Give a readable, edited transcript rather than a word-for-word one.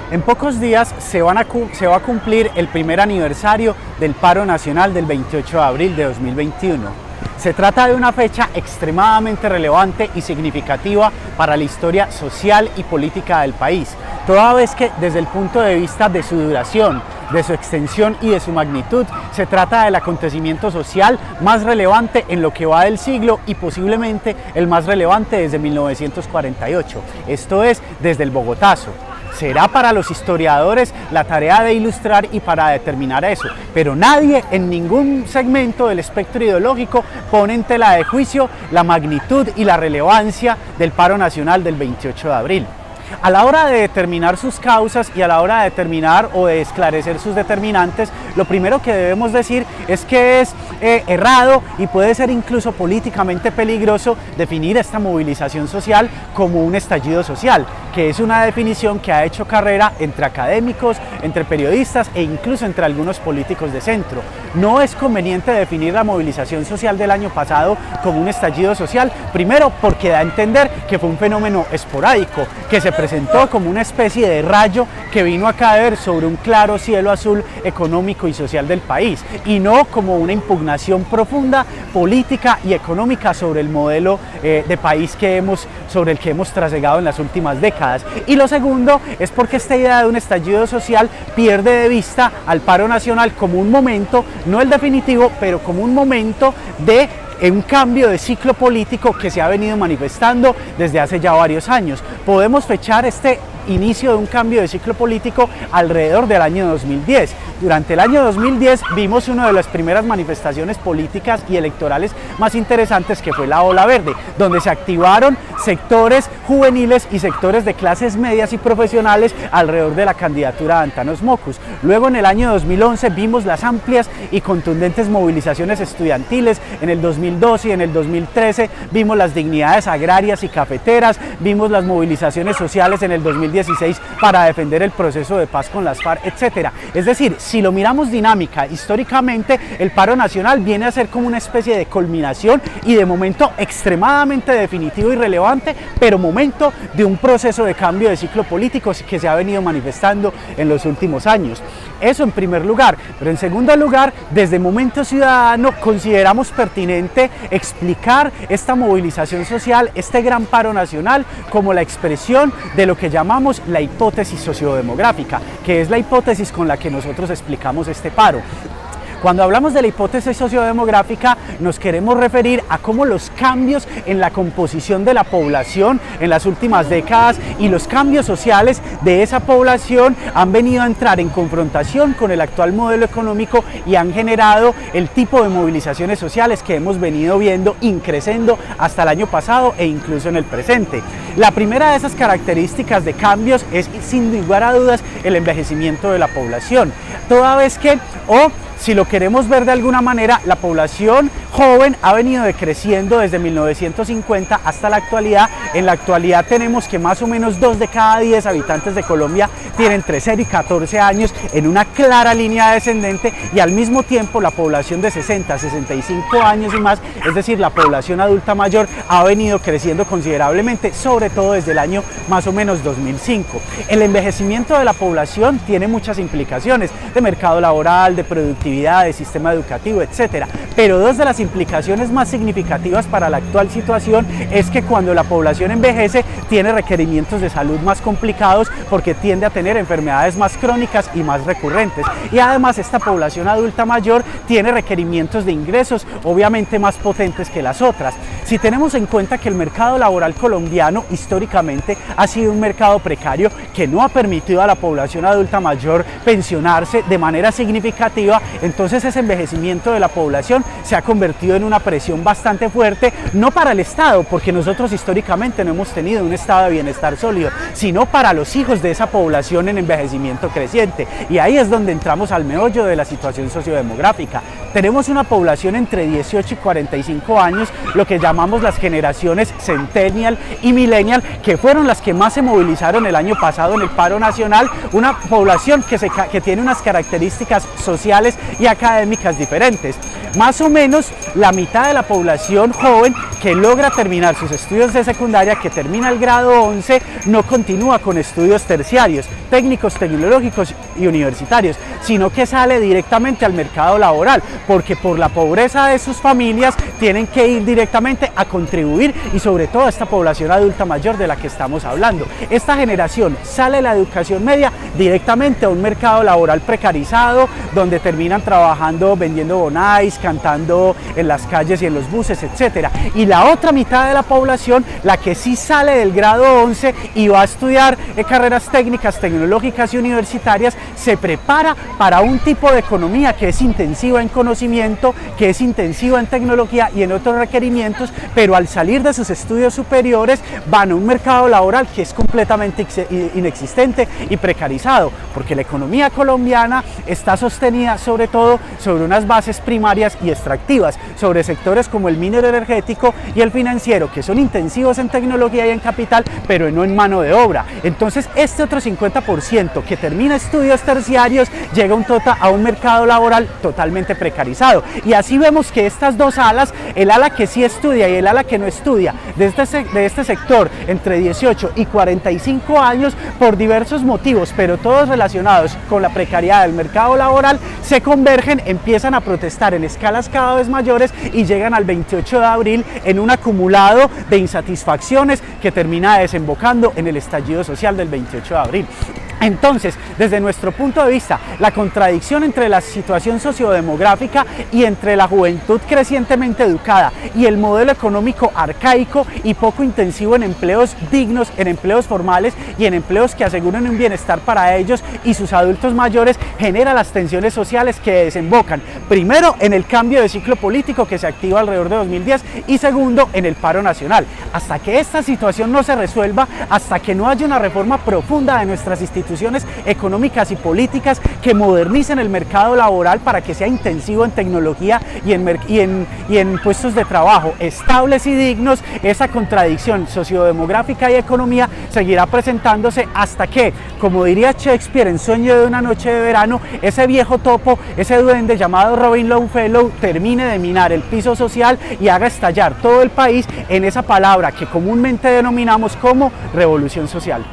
En pocos días se va a cumplir el primer aniversario del paro nacional del 28 de abril de 2021. Se trata de una fecha extremadamente relevante y significativa para la historia social y política del país, toda vez que desde el punto de vista de su duración, de su extensión y de su magnitud, se trata del acontecimiento social más relevante en lo que va del siglo y posiblemente el más relevante desde 1948, esto es, desde el Bogotazo. Será para los historiadores la tarea de ilustrar y para determinar eso, pero nadie en ningún segmento del espectro ideológico pone en tela de juicio la magnitud y la relevancia del paro nacional del 28 de abril. A la hora de determinar sus causas y a la hora de determinar o de esclarecer sus determinantes, lo primero que debemos decir es que es errado y puede ser incluso políticamente peligroso definir esta movilización social como un estallido social, que es una definición que ha hecho carrera entre académicos, entre periodistas e incluso entre algunos políticos de centro. No es conveniente definir la movilización social del año pasado como un estallido social, primero porque da a entender que fue un fenómeno esporádico, que se presentó como una especie de rayo que vino a caer sobre un claro cielo azul económico y social del país, y no como una impugnación profunda política y económica sobre el modelo de país sobre el que hemos trasegado en las últimas décadas. Y lo segundo es porque esta idea de un estallido social pierde de vista al paro nacional como un momento, no el definitivo, pero como un momento de un cambio de ciclo político que se ha venido manifestando desde hace ya varios años. Podemos fechar este inicio de un cambio de ciclo político alrededor del año 2010. Durante el año 2010 vimos una de las primeras manifestaciones políticas y electorales más interesantes, que fue la Ola Verde, donde se activaron sectores juveniles y sectores de clases medias y profesionales alrededor de la candidatura de Antanos Mockus. Luego en el año 2011 vimos las amplias y contundentes movilizaciones estudiantiles. En el 2012 y en el 2013 vimos las dignidades agrarias y cafeteras, vimos las movilizaciones sociales en el 2016 para defender el proceso de paz con las FARC, etc. Es decir, si lo miramos dinámica, históricamente, el paro nacional viene a ser como una especie de culminación y de momento extremadamente definitivo y relevante, pero momento de un proceso de cambio de ciclo político que se ha venido manifestando en los últimos años. Eso en primer lugar, pero en segundo lugar, desde Momento Ciudadano consideramos pertinente explicar esta movilización social, este gran paro nacional, como la expresión de lo que llamamos la hipótesis sociodemográfica, que es la hipótesis con la que nosotros explicamos este paro. Cuando hablamos de la hipótesis sociodemográfica nos queremos referir a cómo los cambios en la composición de la población en las últimas décadas y los cambios sociales de esa población han venido a entrar en confrontación con el actual modelo económico y han generado el tipo de movilizaciones sociales que hemos venido viendo increciendo hasta el año pasado e incluso en el presente. La primera de esas características de cambios es, sin lugar a dudas, el envejecimiento de la población, toda vez que, si lo queremos ver de alguna manera, la población joven ha venido decreciendo desde 1950 hasta la actualidad. En la actualidad tenemos que más o menos 2 de cada 10 habitantes de Colombia tienen entre 0 y 14 años en una clara línea descendente, y al mismo tiempo la población de 60 a 65 años y más, es decir, la población adulta mayor, ha venido creciendo considerablemente, sobre todo desde el año más o menos 2005. El envejecimiento de la población tiene muchas implicaciones de mercado laboral, de productividad, de sistema educativo, etcétera. Pero dos de las implicaciones más significativas para la actual situación es que cuando la población envejece tiene requerimientos de salud más complicados porque tiende a tener enfermedades más crónicas y más recurrentes, y además esta población adulta mayor tiene requerimientos de ingresos obviamente más potentes que las otras. Si tenemos en cuenta que el mercado laboral colombiano históricamente ha sido un mercado precario que no ha permitido a la población adulta mayor pensionarse de manera significativa, entonces ese envejecimiento de la población se ha convertido en una presión bastante fuerte, no para el Estado, porque nosotros históricamente no hemos tenido un estado de bienestar sólido, sino para los hijos de esa población en envejecimiento creciente. Y ahí es donde entramos al meollo de la situación sociodemográfica. Tenemos una población entre 18 y 45 años, lo que llamamos las generaciones Centennial y Millennial, que fueron las que más se movilizaron el año pasado en el paro nacional, una población que tiene unas características sociales y académicas diferentes. Más o menos la mitad de la población joven que logra terminar sus estudios de secundaria, que termina el grado 11, no continúa con estudios terciarios, técnicos, tecnológicos y universitarios, sino que sale directamente al mercado laboral, porque por la pobreza de sus familias tienen que ir directamente a contribuir, y sobre todo a esta población adulta mayor de la que estamos hablando. Esta generación sale de la educación media directamente a un mercado laboral precarizado, donde terminan trabajando vendiendo bonais, cantando en las calles y en los buses, etcétera. Y la otra mitad de la población, la que sí sale del grado 11 y va a estudiar carreras técnicas, tecnológicas y universitarias, se prepara para un tipo de economía que es intensiva en conocimiento, que es intensiva en tecnología y en otros requerimientos, pero al salir de sus estudios superiores van a un mercado laboral que es completamente inexistente y precarizado, porque la economía colombiana está sostenida sobre todo sobre unas bases primarias y extractivas, sobre sectores como el minero energético y el financiero, que son intensivos en tecnología y en capital, pero no en mano de obra. Entonces este otro 50% que termina estudios terciarios llega a un mercado laboral totalmente precarizado. Y así vemos que estas dos alas, el ala que sí estudia y el ala que no estudia, de este sector entre 18 y 45 años, por diversos motivos, pero todos relacionados con la precariedad del mercado laboral, se convergen, empiezan a protestar en escalas cada vez mayores y llegan al 28 de abril en un acumulado de insatisfacciones que termina desembocando en el estallido social del 28 de abril. Entonces, desde nuestro punto de vista, la contradicción entre la situación sociodemográfica y entre la juventud crecientemente educada y el modelo económico arcaico y poco intensivo en empleos dignos, en empleos formales y en empleos que aseguren un bienestar para ellos y sus adultos mayores, genera las tensiones sociales que desembocan, primero, en el cambio de ciclo político que se activa alrededor de 2010 y segundo, en el paro nacional. Hasta que esta situación no se resuelva, hasta que no haya una reforma profunda de nuestras instituciones económicas y políticas que modernicen el mercado laboral para que sea intensivo en tecnología y en puestos de trabajo estables y dignos, esa contradicción sociodemográfica y economía seguirá presentándose hasta que, como diría Shakespeare en Sueño de una noche de verano, ese viejo topo, ese duende llamado Robin Longfellow, termine de minar el piso social y haga estallar todo el país en esa palabra que comúnmente denominamos como revolución social.